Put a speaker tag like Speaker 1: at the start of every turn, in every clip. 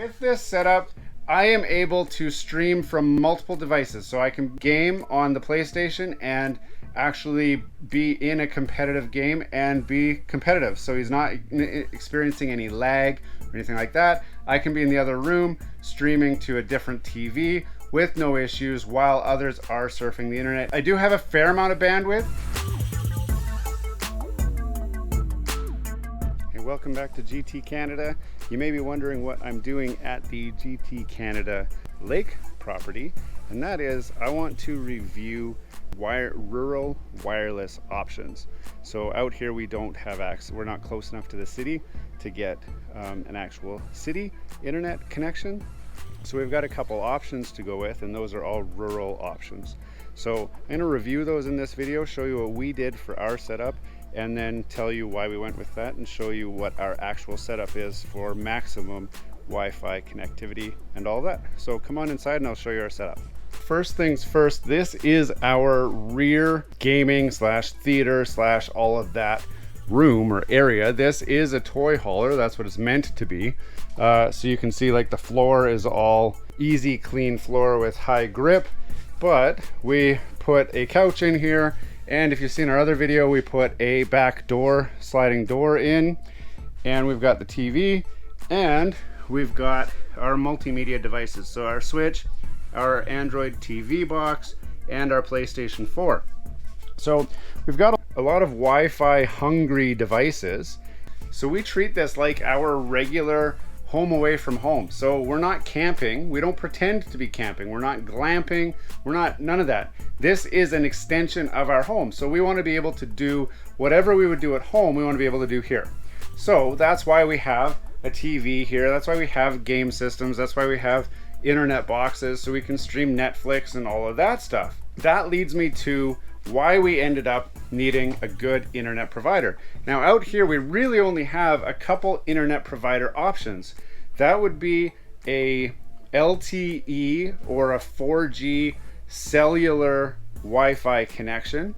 Speaker 1: With this setup, I am able to stream from multiple devices. So I can game on the PlayStation and actually be in a competitive game and be competitive. So he's not experiencing any lag or anything like that. I can be in the other room streaming to a different TV with no issues while others are surfing the internet. I do have a fair amount of bandwidth. Hey, welcome back to GT Canada. You may be wondering what I'm doing at the GT Canada lake property, and that is I want to review rural wireless options. So out here we don't have access, we're not close enough to the city to get an actual city internet connection. So we've got a couple options to go with, and those are all rural options. So I'm going to review those in this video, show you what we did for our setup, and then tell you why we went with that and show you what our actual setup is for maximum Wi-Fi connectivity and all that. So come on inside and I'll show you our setup. First things first, this is our rear gaming slash theater slash all of that room or area. This is a toy hauler, that's what it's meant to be. So you can see like the floor is all easy, clean floor with high grip, but we put a couch in here, and if you've seen our other video, we put a back door, sliding door in, and we've got the TV, and we've got our multimedia devices. So our Switch, our Android TV box, and our PlayStation 4. So we've got a lot of Wi-Fi hungry devices. So we treat this like our regular home away from home. So we're not camping, we don't pretend to be camping, we're not glamping, we're not none of that. This is an extension of our home. So we want to be able to do whatever we would do at home, we want to be able to do here. So that's why we have a TV here, that's why we have game systems, that's why we have internet boxes, so we can stream Netflix and all of that stuff. That leads me to why we ended up needing a good internet provider. Now out here we really only have a couple internet provider options. That would be a LTE or a 4G cellular Wi-Fi connection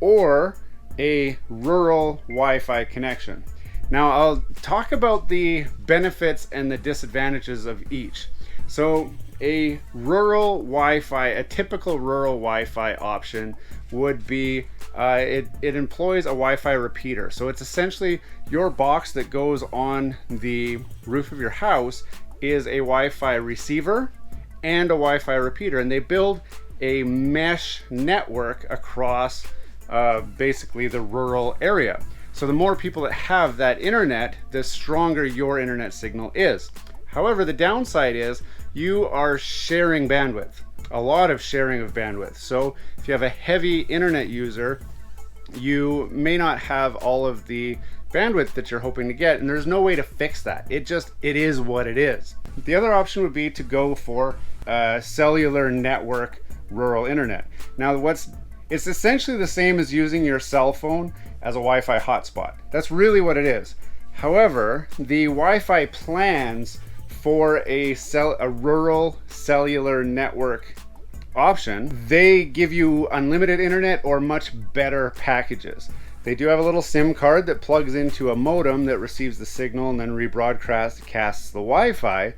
Speaker 1: or a rural Wi-Fi connection. Now I'll talk about the benefits and the disadvantages of each. So a rural Wi-Fi, a typical rural Wi-Fi option would be, it employs a Wi-Fi repeater. So it's essentially your box that goes on the roof of your house is a Wi-Fi receiver and a Wi-Fi repeater. And they build a mesh network across basically the rural area. So the more people that have that internet, the stronger your internet signal is. However, the downside is you are sharing bandwidth, a lot of sharing of bandwidth. So if you have a heavy internet user, you may not have all of the bandwidth that you're hoping to get, and there's no way to fix that. It is what it is. The other option would be to go for cellular network rural internet. Now it's essentially the same as using your cell phone as a Wi-Fi hotspot. That's really what it is. However, the Wi-Fi plans for a rural cellular network option, they give you unlimited internet or much better packages. They do have a little SIM card that plugs into a modem that receives the signal and then rebroadcasts the Wi-Fi.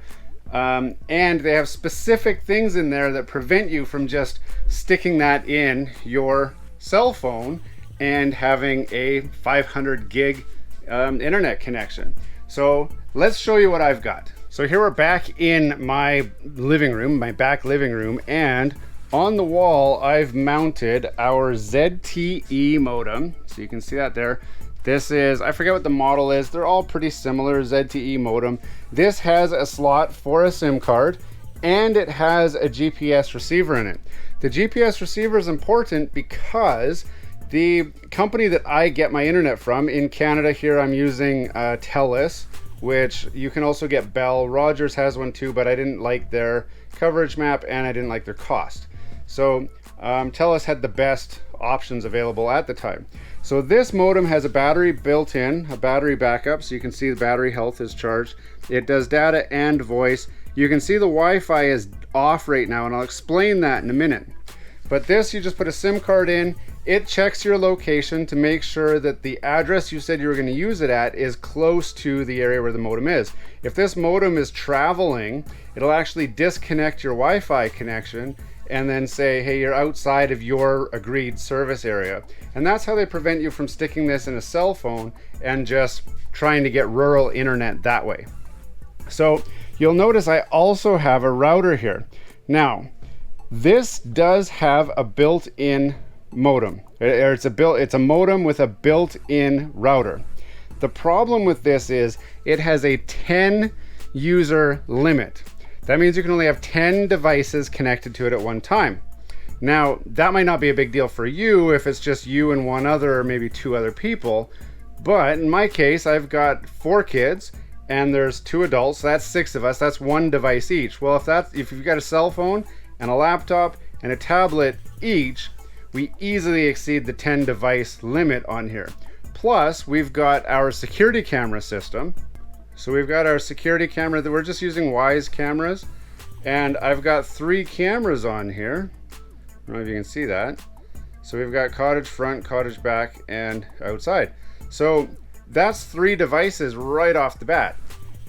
Speaker 1: And they have specific things in there that prevent you from just sticking that in your cell phone and having a 500 gig internet connection. So let's show you what I've got. So here we're back in my living room, my back living room, and on the wall I've mounted our ZTE modem. So you can see that there. This is, I forget what the model is, they're all pretty similar, ZTE modem. This has a slot for a SIM card and it has a GPS receiver in it. The GPS receiver is important because the company that I get my internet from in Canada here, I'm using TELUS, which you can also get Bell. Rogers has one too, but I didn't like their coverage map and I didn't like their cost. So TELUS had the best options available at the time. So this modem has a battery built in, a battery backup, so you can see the battery health is charged. It does data and voice. You can see the Wi-Fi is off right now, and I'll explain that in a minute. But this, you just put a SIM card in it checks your location to make sure that the address you said you were going to use it at is close to the area where the modem is. If this modem is traveling, it'll actually disconnect your Wi-Fi connection and then say, hey, you're outside of your agreed service area. And that's how they prevent you from sticking this in a cell phone and just trying to get rural internet that way. So you'll notice I also have a router here. Now, this does have a built-in modem. It's a modem with a built-in router. The problem with this is it has a 10 user limit. That means you can only have 10 devices connected to it at one time. Now, that might not be a big deal for you if it's just you and one other or maybe two other people, but in my case, I've got 4 kids and there's 2 adults, so that's 6 of us, that's 1 device each. Well, if you've got a cell phone and a laptop and a tablet each, we easily exceed the 10 device limit on here. Plus, we've got our security camera system. So we've got our security camera that we're just using Wise cameras, and I've got 3 cameras on here. I don't know if you can see that. So we've got cottage front, cottage back, and outside. So that's 3 devices right off the bat.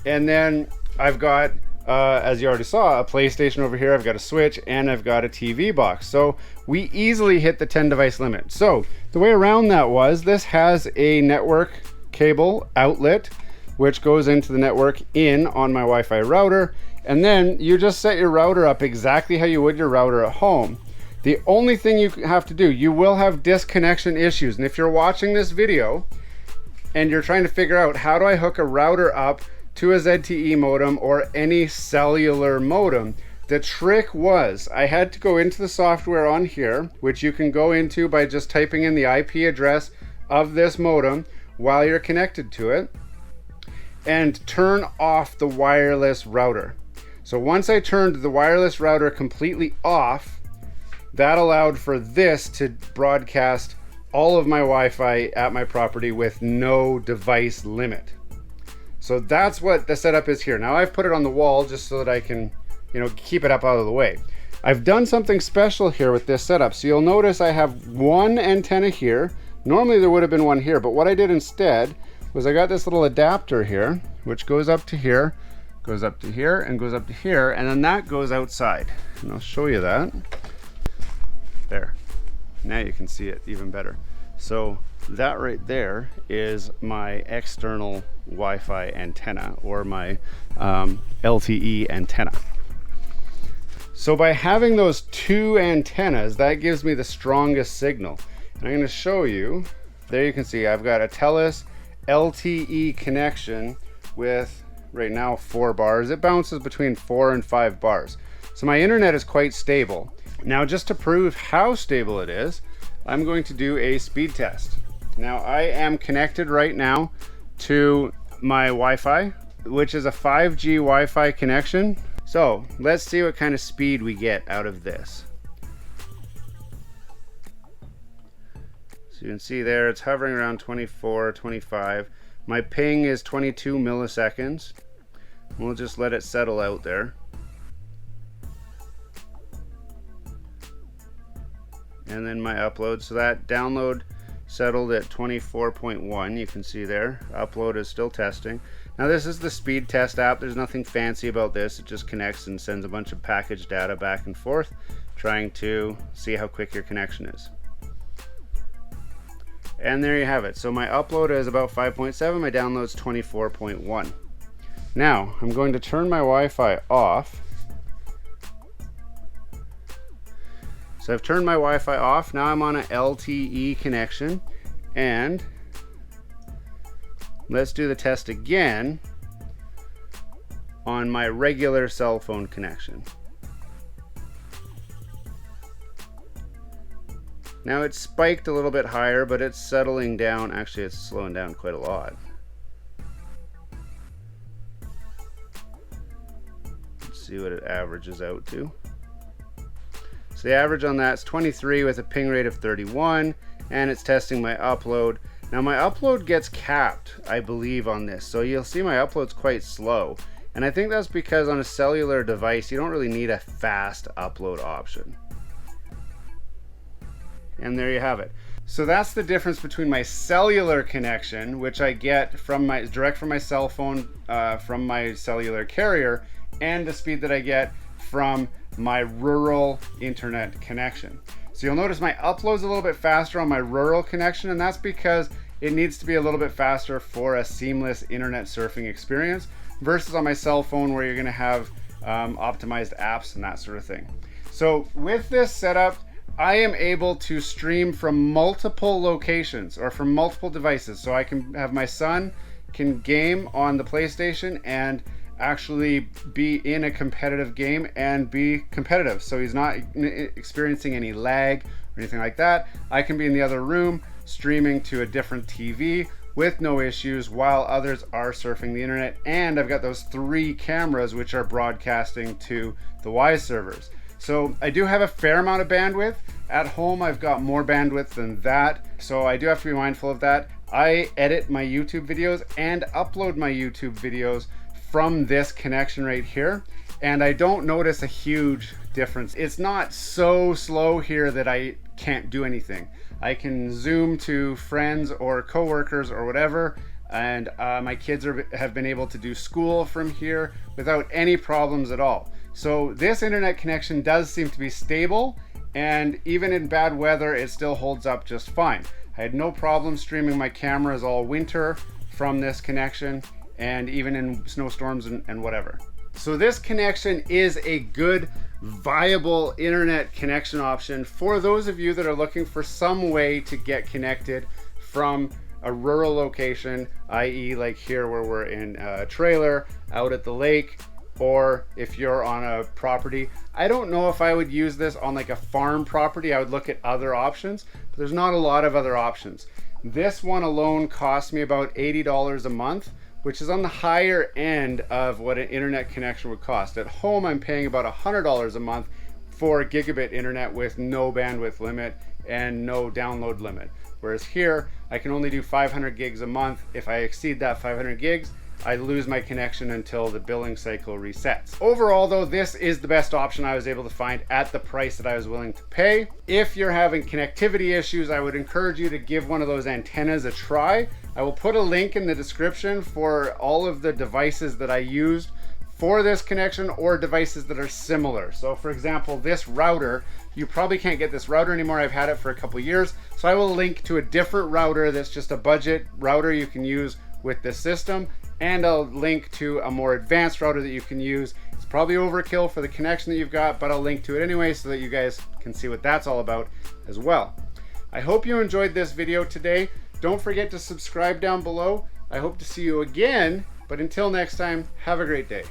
Speaker 1: And then I've got, as you already saw, a PlayStation over here, I've got a Switch, and I've got a TV box. So we easily hit the 10 device limit. So the way around that was, this has a network cable outlet, which goes into the network in on my Wi-Fi router. And then you just set your router up exactly how you would your router at home. The only thing you have to do, you will have disconnection issues. And if you're watching this video and you're trying to figure out how do I hook a router up to a ZTE modem or any cellular modem, the trick was I had to go into the software on here, which you can go into by just typing in the IP address of this modem while you're connected to it, and turn off the wireless router. So once I turned the wireless router completely off, that allowed for this to broadcast all of my Wi-Fi at my property with no device limit. So that's what the setup is here. Now I've put it on the wall just so that I can, keep it up out of the way. I've done something special here with this setup. So you'll notice I have 1 antenna here. Normally there would have been 1 here, but what I did instead was I got this little adapter here, which goes up to here, goes up to here, and goes up to here, and then that goes outside. And I'll show you that. There. Now you can see it even better. So that right there is my external Wi-Fi antenna, or my LTE antenna. So by having those 2 antennas, that gives me the strongest signal. And I'm going to show you. There you can see I've got a TELUS LTE connection with right now 4 bars. It bounces between 4 and 5 bars. So my internet is quite stable. Now, just to prove how stable it is, I'm going to do a speed test. Now I am connected right now to my Wi-Fi, which is a 5G Wi-Fi connection. So let's see what kind of speed we get out of this. So you can see there it's hovering around 24, 25. My ping is 22 milliseconds. We'll just let it settle out there. And then my upload. So that download settled at 24.1. You can see there. Upload is still testing. Now this is the speed test app. There's nothing fancy about this. It just connects and sends a bunch of package data back and forth, trying to see how quick your connection is. And there you have it. So my upload is about 5.7, my download's 24.1. Now I'm going to turn my Wi-Fi off. So I've turned my Wi-Fi off. Now I'm on an LTE connection, and let's do the test again on my regular cell phone connection. Now it's spiked a little bit higher, but it's settling down. Actually, it's slowing down quite a lot. Let's see what it averages out to. So the average on that's 23 with a ping rate of 31, and it's testing my upload. Now my upload gets capped, I believe, on this. So you'll see my upload's quite slow. And I think that's because on a cellular device, you don't really need a fast upload option. And there you have it. So that's the difference between my cellular connection, which I get from direct from my cell phone, from my cellular carrier, and the speed that I get from my rural internet connection. So you'll notice my upload's a little bit faster on my rural connection, and that's because it needs to be a little bit faster for a seamless internet surfing experience versus on my cell phone where you're gonna have optimized apps and that sort of thing. So with this setup, I am able to stream from multiple locations or from multiple devices. So I can have my son can game on the PlayStation and actually be in a competitive game and be competitive. So he's not experiencing any lag or anything like that. I can be in the other room streaming to a different TV with no issues while others are surfing the internet. And I've got those 3 cameras which are broadcasting to the Y servers. So I do have a fair amount of bandwidth. At home, I've got more bandwidth than that. So I do have to be mindful of that. I edit my YouTube videos and upload my YouTube videos from this connection right here. And I don't notice a huge difference. It's not so slow here that I can't do anything. I can Zoom to friends or coworkers or whatever. And my kids have been able to do school from here without any problems at all. So this internet connection does seem to be stable, and even in bad weather, it still holds up just fine. I had no problem streaming my cameras all winter from this connection, and even in snowstorms and whatever. So this connection is a good, viable internet connection option for those of you that are looking for some way to get connected from a rural location, i.e. like here where we're in a trailer out at the lake, or if you're on a property. I don't know if I would use this on like a farm property. I would look at other options, but there's not a lot of other options. This one alone cost me about $80 a month, which is on the higher end of what an internet connection would cost. At home, I'm paying about $100 a month for gigabit internet with no bandwidth limit and no download limit. Whereas here, I can only do 500 gigs a month. If I exceed that 500 gigs, I lose my connection until the billing cycle resets. Overall though, this is the best option I was able to find at the price that I was willing to pay. If you're having connectivity issues, I would encourage you to give one of those antennas a try. I will put a link in the description for all of the devices that I used for this connection or devices that are similar. So for example, this router, you probably can't get this router anymore. I've had it for a couple years. So I will link to a different router that's just a budget router you can use with this system, and I'll link to a more advanced router that you can use. It's probably overkill for the connection that you've got, but I'll link to it anyway so that you guys can see what that's all about as well. I hope you enjoyed this video today. Don't forget to subscribe down below. I hope to see you again, but until next time, have a great day.